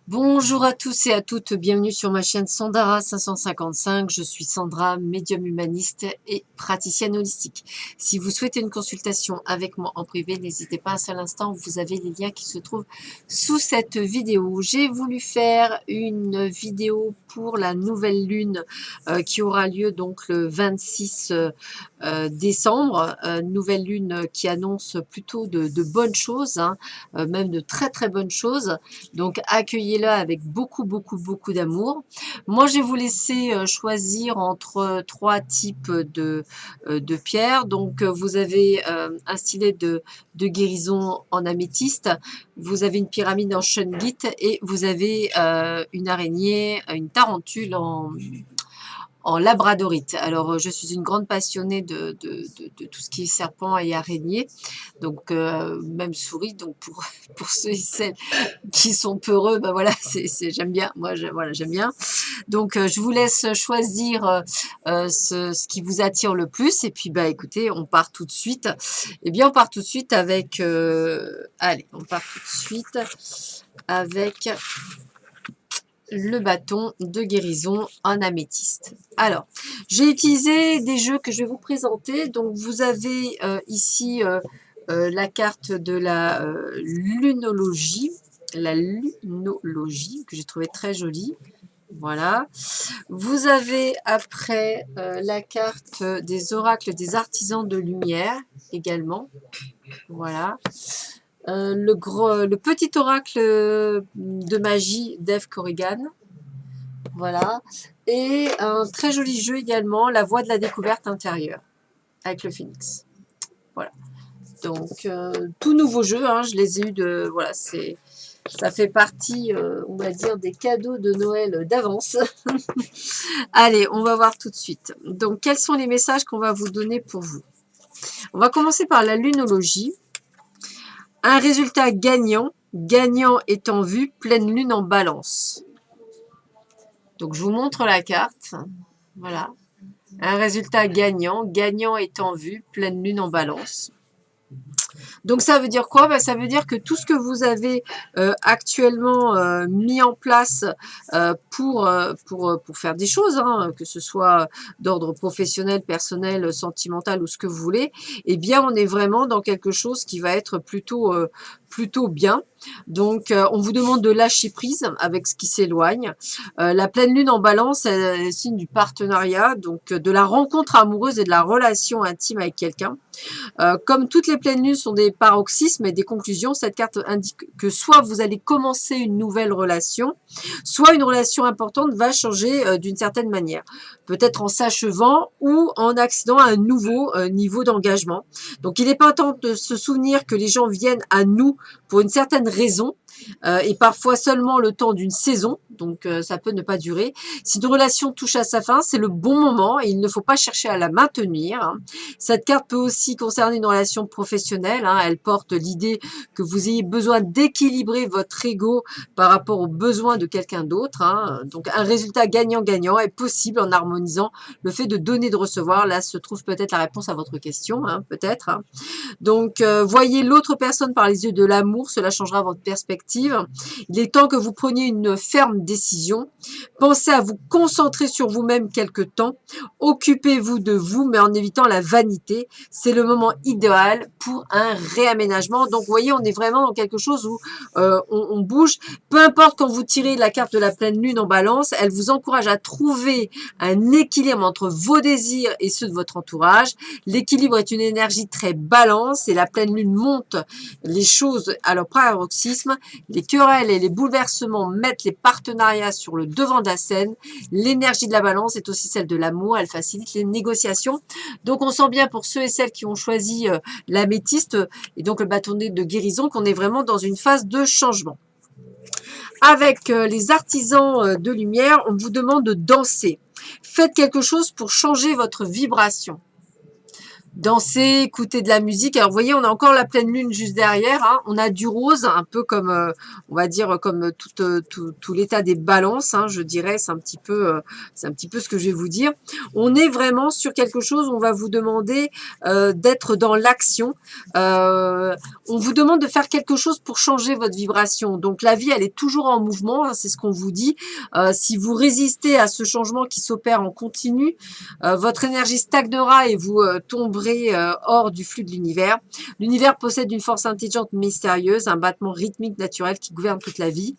Bonjour à tous et à toutes, bienvenue sur ma chaîne Sandara 555. Je suis Sandra, médium humaniste et praticienne holistique. Si vous souhaitez une consultation avec moi en privé, n'hésitez pas un seul instant, vous avez les liens qui se trouvent sous cette vidéo. J'ai voulu faire une vidéo pour la nouvelle lune qui aura lieu donc le 26 décembre. Nouvelle lune qui annonce plutôt de bonnes choses, hein, même de très très bonnes choses. Donc accueillez-la avec beaucoup d'amour. Moi, je vais vous laisser choisir entre trois types de pierres. Donc vous avez un stylet de guérison en améthyste, vous avez une pyramide en shungite et vous avez une araignée, une tarentule en labradorite. Alors, je suis une grande passionnée de tout ce qui est serpent et araignée, donc même souris. Donc pour ceux et celles qui sont peureux, ben voilà, j'aime bien. Moi, voilà, j'aime bien. Donc, je vous laisse choisir ce qui vous attire le plus. Et puis, bah, écoutez, on part tout de suite. Eh bien, on part tout de suite avec... allez, on part tout de suite avec le bâton de guérison en améthyste. Alors, j'ai utilisé des jeux que je vais vous présenter. Donc, vous avez ici la carte de la lunologie, que j'ai trouvé très jolie. Voilà. Vous avez après la carte des oracles des artisans de lumière également. Voilà. Le petit oracle de magie d'Eve Corrigan. Voilà. Et un très joli jeu également, la voie de la découverte intérieure, avec le phénix. Voilà. Donc, tout nouveau jeu, hein, je les ai eu de... Voilà, ça fait partie, on va dire, des cadeaux de Noël d'avance. Allez, on va voir tout de suite. Donc, quels sont les messages qu'on va vous donner pour vous? On va commencer par la lunologie. Un résultat gagnant, gagnant est en vue, pleine lune en balance. Donc, je vous montre la carte. Voilà. Un résultat gagnant, gagnant est en vue, pleine lune en balance. Donc, ça veut dire quoi? Ben, ça veut dire que tout ce que vous avez actuellement mis en place pour faire des choses, hein, que ce soit d'ordre professionnel, personnel, sentimental ou ce que vous voulez, eh bien, on est vraiment dans quelque chose qui va être plutôt bien. Donc, on vous demande de lâcher prise avec ce qui s'éloigne. La pleine lune en balance, elle signe du partenariat, donc de la rencontre amoureuse et de la relation intime avec quelqu'un. Comme toutes les pleines lunes sont des paroxysmes et des conclusions, cette carte indique que soit vous allez commencer une nouvelle relation, soit une relation importante va changer d'une certaine manière. Peut-être en s'achevant ou en accédant à un nouveau niveau d'engagement. Donc, il n'est pas temps de se souvenir que les gens viennent à nous pour une certaine raison. Et parfois seulement le temps d'une saison, donc ça peut ne pas durer. Si une relation touche à sa fin, c'est le bon moment et il ne faut pas chercher à la maintenir, hein. Cette carte peut aussi concerner une relation professionnelle, hein. Elle porte l'idée que vous ayez besoin d'équilibrer votre ego par rapport aux besoins de quelqu'un d'autre, hein. Donc un résultat gagnant-gagnant est possible en harmonisant le fait de donner et de recevoir. Là se trouve peut-être la réponse à votre question, hein, peut-être, hein. Donc, voyez l'autre personne par les yeux de l'amour, cela changera votre perspective. Il est temps que vous preniez une ferme décision. Pensez à vous concentrer sur vous-même quelque temps. Occupez-vous de vous, mais en évitant la vanité. C'est le moment idéal pour un réaménagement. Donc, vous voyez, on est vraiment dans quelque chose où on bouge. Peu importe quand vous tirez la carte de la pleine lune en balance, elle vous encourage à trouver un équilibre entre vos désirs et ceux de votre entourage. L'équilibre est une énergie très balance et la pleine lune monte les choses à leur paroxysme. Les querelles et les bouleversements mettent les partenariats sur le devant de la scène. L'énergie de la balance est aussi celle de l'amour. Elle facilite les négociations. Donc, on sent bien pour ceux et celles qui ont choisi l'améthyste et donc le bâtonnet de guérison qu'on est vraiment dans une phase de changement. Avec les artisans de lumière, on vous demande de danser. Faites quelque chose pour changer votre vibration. Danser, écouter de la musique. Alors, vous voyez, on a encore la pleine lune juste derrière, hein. On a du rose, un peu comme, on va dire, comme tout l'état des balances, hein, je dirais. C'est un petit peu ce que je vais vous dire. On est vraiment sur quelque chose où on va vous demander d'être dans l'action. on vous demande de faire quelque chose pour changer votre vibration. Donc la vie, elle est toujours en mouvement, hein, c'est ce qu'on vous dit. Si vous résistez à ce changement qui s'opère en continu, votre énergie stagnera et vous tomberez hors du flux de l'univers. L'univers possède une force intelligente mystérieuse, un battement rythmique naturel qui gouverne toute la vie.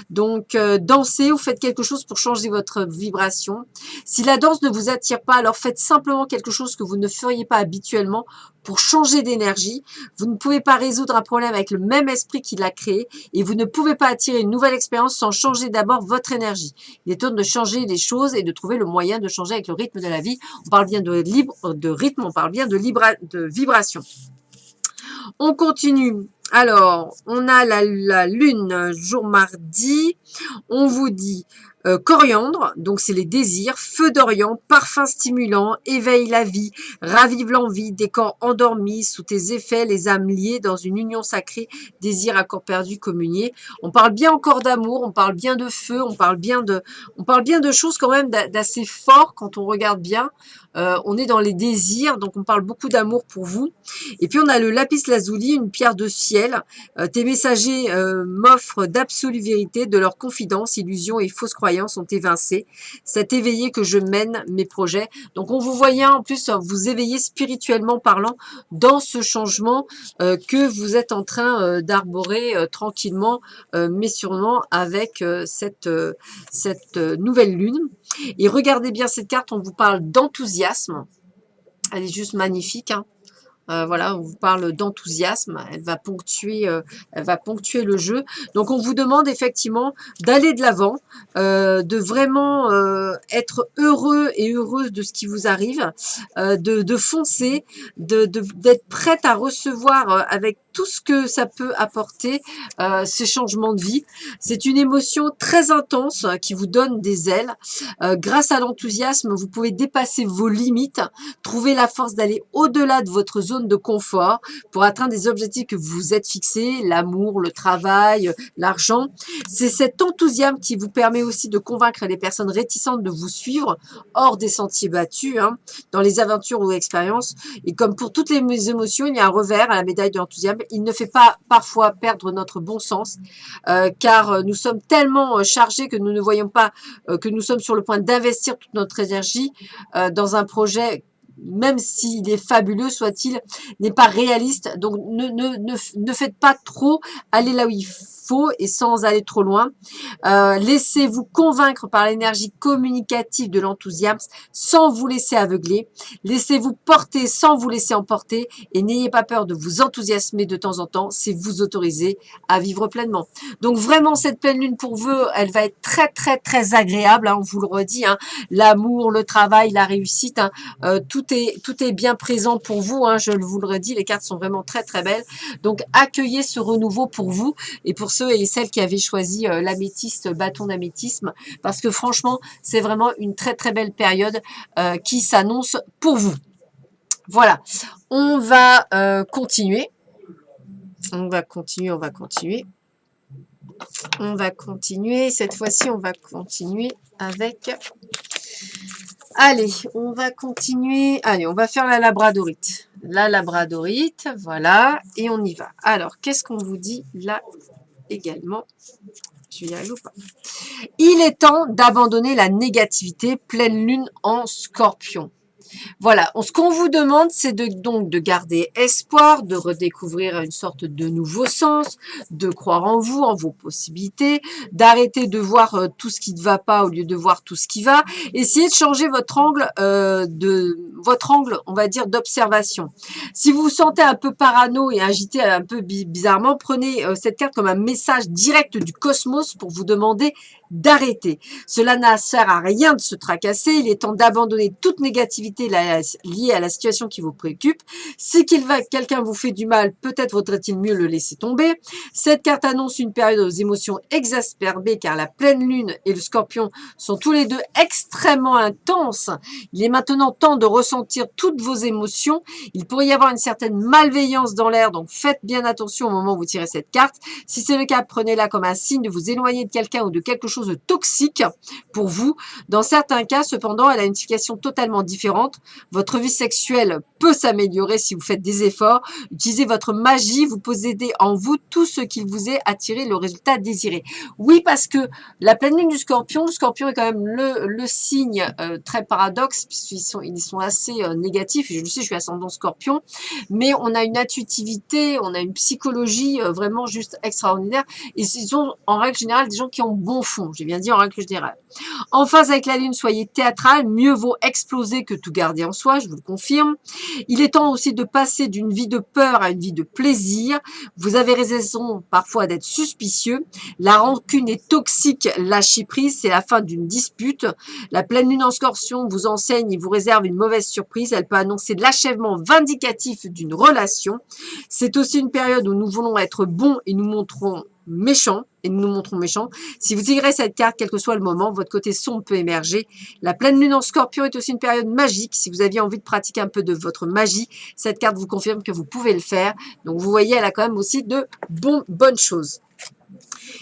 Donc dansez ou faites quelque chose pour changer votre vibration. Si la danse ne vous attire pas, alors faites simplement quelque chose que vous ne feriez pas habituellement pour changer d'énergie. Vous ne pouvez pas résoudre un problème avec le même esprit qui l'a créé et vous ne pouvez pas attirer une nouvelle expérience sans changer d'abord votre énergie. Il est temps de changer les choses et de trouver le moyen de changer avec le rythme de la vie. On parle bien de rythme, on parle bien de vibration. On continue. Alors, on a la lune, jour mardi. On vous dit coriandre, donc c'est les désirs, feu d'Orient, parfum stimulant, éveille la vie, ravive l'envie, décor endormi, sous tes effets, les âmes liées dans une union sacrée, désir à corps perdu, communier. On parle bien encore d'amour, on parle bien de feu, on parle bien de choses quand même d'assez fort quand on regarde bien. On est dans les désirs, donc on parle beaucoup d'amour pour vous. Et puis on a le lapis lazuli, une pierre de ciel. Tes messagers m'offrent d'absolues vérités, de leurs confidences, illusions et fausses croyances sont évincées. C'est éveillé que je mène mes projets. Donc on vous voyait en plus vous éveiller spirituellement parlant dans ce changement que vous êtes en train d'arborer tranquillement mais sûrement avec cette nouvelle lune. Et regardez bien cette carte, on vous parle d'enthousiasme. Elle est juste magnifique, hein. Voilà, on vous parle d'enthousiasme, elle va ponctuer le jeu. Donc on vous demande effectivement d'aller de l'avant, de vraiment être heureux et heureuse de ce qui vous arrive, de foncer, d'être prête à recevoir avec tout ce que ça peut apporter ces changements de vie. C'est une émotion très intense qui vous donne des ailes. Grâce à l'enthousiasme, vous pouvez dépasser vos limites, trouver la force d'aller au-delà de votre zone de confort pour atteindre des objectifs que vous vous êtes fixés, l'amour, le travail, l'argent. C'est cet enthousiasme qui vous permet aussi de convaincre les personnes réticentes de vous suivre hors des sentiers battus, hein, dans les aventures ou expériences. Et comme pour toutes les émotions, il y a un revers à la médaille de l'enthousiasme. Il ne fait pas parfois perdre notre bon sens, car nous sommes tellement chargés que nous ne voyons pas que nous sommes sur le point d'investir toute notre énergie dans un projet, même s'il est fabuleux, soit-il, n'est pas réaliste. Donc, ne faites pas trop, allez là où il faut et sans aller trop loin. Laissez-vous convaincre par l'énergie communicative de l'enthousiasme sans vous laisser aveugler. Laissez-vous porter sans vous laisser emporter et n'ayez pas peur de vous enthousiasmer de temps en temps, c'est vous autoriser à vivre pleinement. Donc, vraiment, cette pleine lune pour vous, elle va être très, très, très agréable, hein, on vous le redit, hein, l'amour, le travail, la réussite, hein, tout est bien présent pour vous, hein, je vous le redis, les cartes sont vraiment très très belles. Donc accueillez ce renouveau pour vous et pour ceux et celles qui avaient choisi l'améthyste, bâton d'améthysme, parce que franchement, c'est vraiment une très très belle période qui s'annonce pour vous. Voilà, on va continuer. On va continuer. Cette fois-ci, on va continuer avec... Allez, on va continuer. Allez, on va faire la labradorite. La labradorite, voilà, et on y va. Alors, qu'est-ce qu'on vous dit là également? Je vais y arriver ou pas? Il est temps d'abandonner la négativité, pleine lune en scorpion. Voilà, ce qu'on vous demande, c'est donc de garder espoir, de redécouvrir une sorte de nouveau sens, de croire en vous, en vos possibilités, d'arrêter de voir tout ce qui ne va pas au lieu de voir tout ce qui va. Essayez de changer votre angle, on va dire, d'observation. Si vous vous sentez un peu parano et agité un peu bizarrement, prenez cette carte comme un message direct du cosmos pour vous demander d'arrêter. Cela ne sert à rien de se tracasser. Il est temps d'abandonner toute négativité liée à la situation qui vous préoccupe. Si quelqu'un vous fait du mal, peut-être vaudrait-il mieux le laisser tomber. Cette carte annonce une période aux émotions exacerbées car la pleine lune et le scorpion sont tous les deux extrêmement intenses. Il est maintenant temps de ressentir toutes vos émotions. Il pourrait y avoir une certaine malveillance dans l'air, donc faites bien attention au moment où vous tirez cette carte. Si c'est le cas, prenez-la comme un signe de vous éloigner de quelqu'un ou de quelque chose chose de toxique pour vous. Dans certains cas, cependant, elle a une signification totalement différente. Votre vie sexuelle peut s'améliorer si vous faites des efforts. Utilisez votre magie, vous possédez en vous tout ce qui vous est attiré, le résultat désiré. Oui, parce que la pleine lune du Scorpion, le Scorpion est quand même le signe très paradoxe, puisqu'ils sont assez négatifs. Je le sais, je suis ascendant Scorpion, mais on a une intuitivité, on a une psychologie vraiment juste extraordinaire. Et ce sont en règle générale des gens qui ont bon fond. J'ai bien dit en règle générale. En phase avec la lune, soyez théâtral. Mieux vaut exploser que tout garder en soi, je vous le confirme. Il est temps aussi de passer d'une vie de peur à une vie de plaisir. Vous avez raison parfois d'être suspicieux. La rancune est toxique, lâchez prise, c'est la fin d'une dispute. La pleine lune en Scorpion vous enseigne et vous réserve une mauvaise surprise. Elle peut annoncer l'achèvement vindicatif d'une relation. C'est aussi une période où nous voulons être bons et nous montrons méchants. Si vous tirez cette carte, quel que soit le moment, votre côté sombre peut émerger. La pleine lune en Scorpion est aussi une période magique. Si vous aviez envie de pratiquer un peu de votre magie, cette carte vous confirme que vous pouvez le faire. Donc vous voyez, elle a quand même aussi de bonnes choses.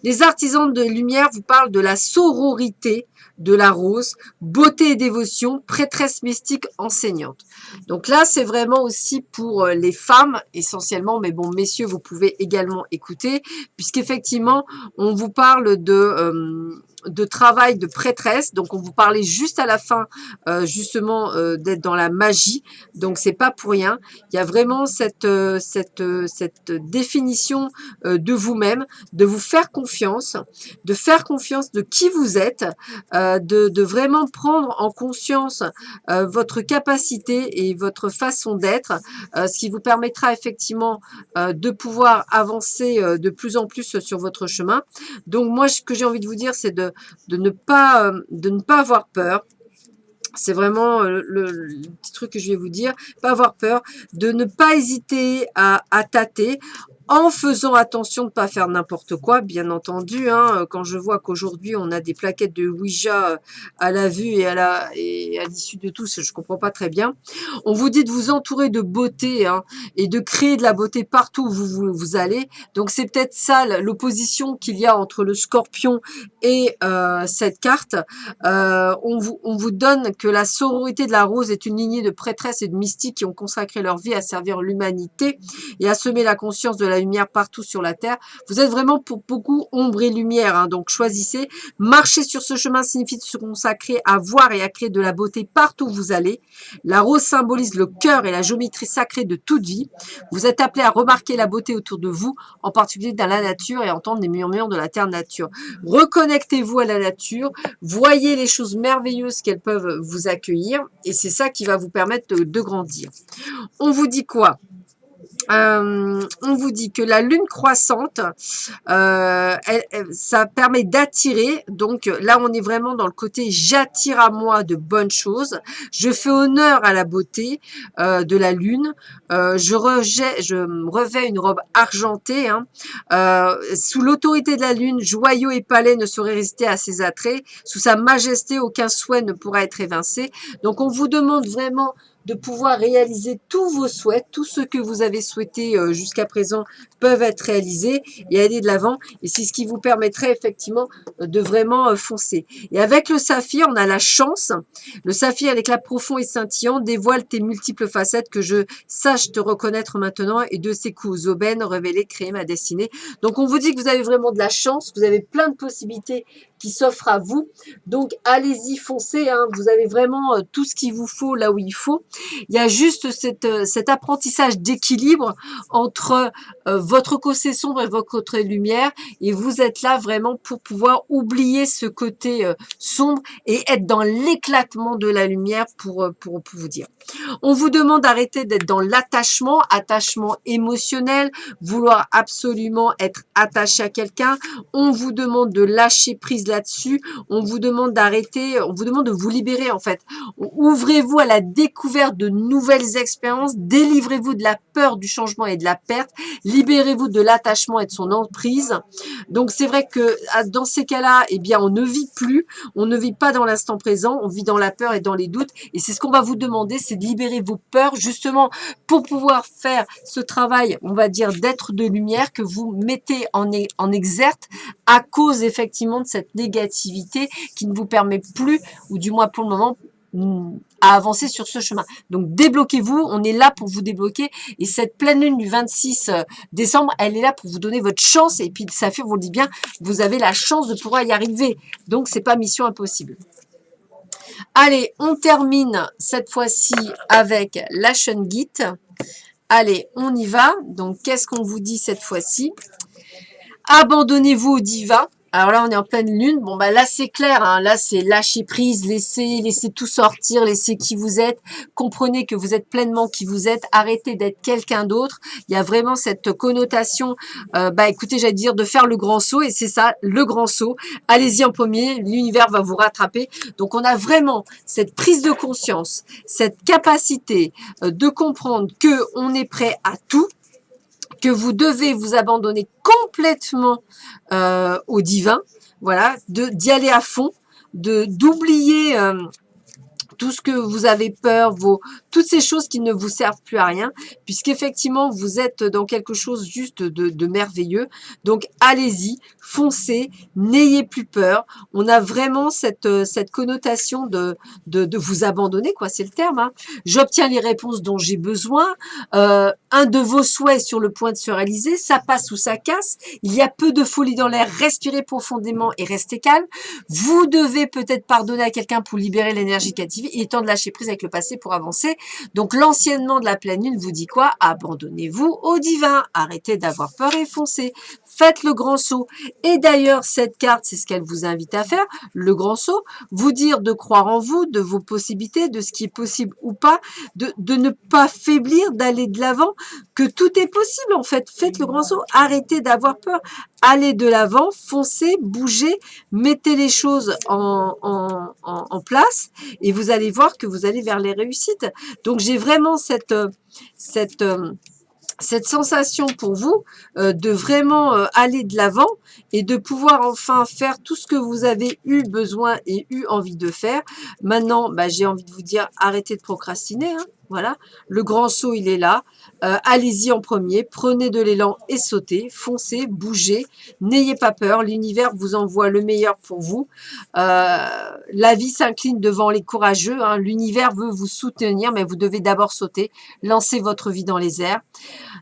Les artisans de lumière vous parlent de la sororité de la rose, beauté et dévotion, prêtresse mystique enseignante. Donc là, c'est vraiment aussi pour les femmes essentiellement, mais bon, messieurs, vous pouvez également écouter, puisqu'effectivement, on vous parle de travail de prêtresse. Donc, on vous parlait juste à la fin, justement, d'être dans la magie. Donc, c'est pas pour rien. Il y a vraiment cette définition de vous-même, de vous faire confiance, de qui vous êtes, de vraiment prendre en conscience votre capacité et votre façon d'être, ce qui vous permettra effectivement de pouvoir avancer de plus en plus sur votre chemin. Donc moi, ce que j'ai envie de vous dire, c'est de ne pas avoir peur. C'est vraiment le petit truc que je vais vous dire. Pas avoir peur, de ne pas hésiter à tâter, en faisant attention de ne pas faire n'importe quoi, bien entendu. Hein, quand je vois qu'aujourd'hui, on a des plaquettes de Ouija à la vue et à l'issue de tout, je ne comprends pas très bien. On vous dit de vous entourer de beauté et de créer de la beauté partout où vous allez. Donc, c'est peut-être ça l'opposition qu'il y a entre le Scorpion et cette carte. On vous donne que la sororité de la rose est une lignée de prêtresses et de mystiques qui ont consacré leur vie à servir l'humanité et à semer la conscience de la lumière partout sur la terre. Vous êtes vraiment pour beaucoup ombre et lumière, donc choisissez. Marcher sur ce chemin signifie de se consacrer à voir et à créer de la beauté partout où vous allez. La rose symbolise le cœur et la géométrie sacrée de toute vie. Vous êtes appelé à remarquer la beauté autour de vous, en particulier dans la nature, et entendre les murmures de la terre nature. Reconnectez-vous à la nature, voyez les choses merveilleuses qu'elles peuvent vous accueillir, et c'est ça qui va vous permettre de grandir. On vous dit quoi ? On vous dit que la lune croissante, ça permet d'attirer. Donc là, on est vraiment dans le côté j'attire à moi de bonnes choses. Je fais honneur à la beauté de la lune. Je revais une robe argentée. Sous l'autorité de la lune, joyaux et palais ne sauraient résister à ses attraits. Sous sa majesté, aucun souhait ne pourra être évincé. Donc on vous demande vraiment de pouvoir réaliser tous vos souhaits, tout ce que vous avez souhaité jusqu'à présent peuvent être réalisés et aller de l'avant. Et c'est ce qui vous permettrait effectivement de vraiment foncer. Et avec le saphir, on a la chance. Le saphir, avec l'éclat profond et scintillant, dévoile tes multiples facettes, que je sache te reconnaître maintenant et de ses coups aubaines révéler, créer ma destinée. Donc on vous dit que vous avez vraiment de la chance, vous avez plein de possibilités qui s'offrent à vous. Donc allez-y, foncez. Vous avez vraiment tout ce qu'il vous faut là où il faut. Il y a juste cet apprentissage d'équilibre entre votre côté sombre et votre côté lumière, et vous êtes là vraiment pour pouvoir oublier ce côté sombre et être dans l'éclatement de la lumière pour vous dire. On vous demande d'arrêter d'être dans l'attachement, attachement émotionnel, vouloir absolument être attaché à quelqu'un. On vous demande de lâcher prise là-dessus. On vous demande d'arrêter, on vous demande de vous libérer en fait. Ouvrez-vous à la découverte faire de nouvelles expériences, délivrez-vous de la peur du changement et de la perte, libérez-vous de l'attachement et de son emprise. Donc c'est vrai que dans ces cas-là, eh bien on ne vit plus, on ne vit pas dans l'instant présent, on vit dans la peur et dans les doutes. Et c'est ce qu'on va vous demander, c'est de libérer vos peurs justement pour pouvoir faire ce travail, on va dire, d'être de lumière que vous mettez en exergue à cause effectivement de cette négativité qui ne vous permet plus, ou du moins pour le moment, à avancer sur ce chemin. Donc débloquez-vous, on est là pour vous débloquer, et cette pleine lune du 26 décembre, elle est là pour vous donner votre chance, et puis ça fait, on vous le dit bien, vous avez la chance de pouvoir y arriver, donc c'est pas mission impossible. Allez, on termine cette fois-ci avec la Shungit. Allez, on y va. Donc qu'est-ce qu'on vous dit cette fois-ci? Abandonnez-vous au divin. Alors là, on est en pleine lune. Bon, bah là, c'est clair. Hein. Là, c'est lâcher prise, laissez tout sortir, laissez qui vous êtes. Comprenez que vous êtes pleinement qui vous êtes. Arrêtez d'être quelqu'un d'autre. Il y a vraiment cette connotation, bah écoutez, j'allais dire de faire le grand saut. Et c'est ça, le grand saut. Allez-y en premier. L'univers va vous rattraper. Donc, on a vraiment cette prise de conscience, cette capacité de comprendre que on est prêt à tout, que vous devez vous abandonner complètement au divin, voilà, d'y aller à fond, d'oublier tout ce que vous avez peur, toutes ces choses qui ne vous servent plus à rien, puisqu'effectivement, vous êtes dans quelque chose juste de merveilleux. Donc, allez-y, foncez, n'ayez plus peur. On a vraiment cette connotation de vous abandonner, quoi, c'est le terme. Hein. J'obtiens les réponses dont j'ai besoin. Un de vos souhaits est sur le point de se réaliser. Ça passe ou ça casse. Il y a peu de folie dans l'air. Respirez profondément et restez calme. Vous devez peut-être pardonner à quelqu'un pour libérer l'énergie captive. Il est temps de lâcher prise avec le passé pour avancer. Donc, l'anciennement de la pleine lune vous dit quoi? Abandonnez-vous au divin. Arrêtez d'avoir peur et foncez. Faites le grand saut. Et d'ailleurs, cette carte, c'est ce qu'elle vous invite à faire, le grand saut. Vous dire de croire en vous, de vos possibilités, de ce qui est possible ou pas, de ne pas faiblir, d'aller de l'avant, que tout est possible en fait. Faites le grand saut. Arrêtez d'avoir peur. Allez de l'avant, foncez, bougez, mettez les choses en place et vous allez voir que vous allez vers les réussites. Donc, j'ai vraiment cette sensation pour vous de vraiment aller de l'avant et de pouvoir enfin faire tout ce que vous avez eu besoin et eu envie de faire. Maintenant, bah, j'ai envie de vous dire, arrêtez de procrastiner. Hein. Voilà, le grand saut, il est là. Allez-y en premier, prenez de l'élan et sautez, foncez, bougez, n'ayez pas peur. L'univers vous envoie le meilleur pour vous. La vie s'incline devant les courageux. Hein. L'univers veut vous soutenir, mais vous devez d'abord sauter, lancer votre vie dans les airs.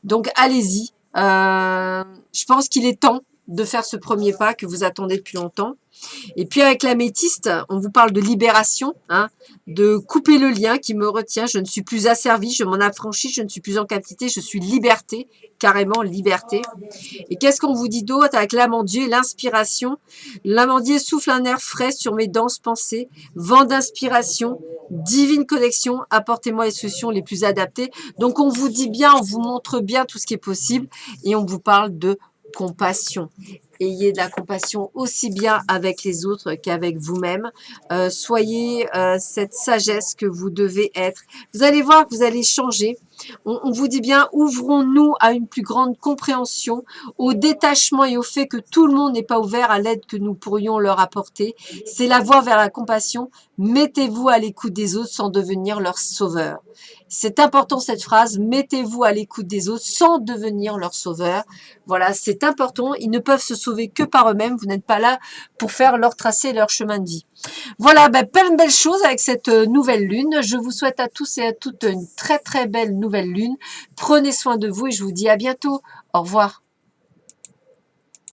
Donc, allez-y. Je pense qu'il est temps de faire ce premier pas que vous attendez depuis longtemps. Et puis, avec l'améthyste, on vous parle de libération, hein, de couper le lien qui me retient. Je ne suis plus asservie, je m'en affranchis, je ne suis plus en captivité, je suis liberté, carrément liberté. Et qu'est-ce qu'on vous dit d'autre avec l'amandier, l'inspiration? L'amandier souffle un air frais sur mes denses pensées, vent d'inspiration, divine connexion, apportez-moi les solutions les plus adaptées. Donc, on vous dit bien, on vous montre bien tout ce qui est possible et on vous parle de compassion. Ayez de la compassion aussi bien avec les autres qu'avec vous-même. Soyez cette sagesse que vous devez être. Vous allez voir que vous allez changer. On vous dit bien, ouvrons-nous à une plus grande compréhension, au détachement et au fait que tout le monde n'est pas ouvert à l'aide que nous pourrions leur apporter. C'est la voie vers la compassion. Mettez-vous à l'écoute des autres sans devenir leur sauveur. C'est important cette phrase, mettez-vous à l'écoute des autres sans devenir leur sauveur. Voilà, c'est important. Ils ne peuvent se sauver que par eux-mêmes. Vous n'êtes pas là pour faire leur tracer leur chemin de vie. Voilà, plein de belles choses avec cette nouvelle lune. Je vous souhaite à tous et à toutes une très très belle nouvelle lune. Prenez soin de vous et je vous dis à bientôt. Au revoir.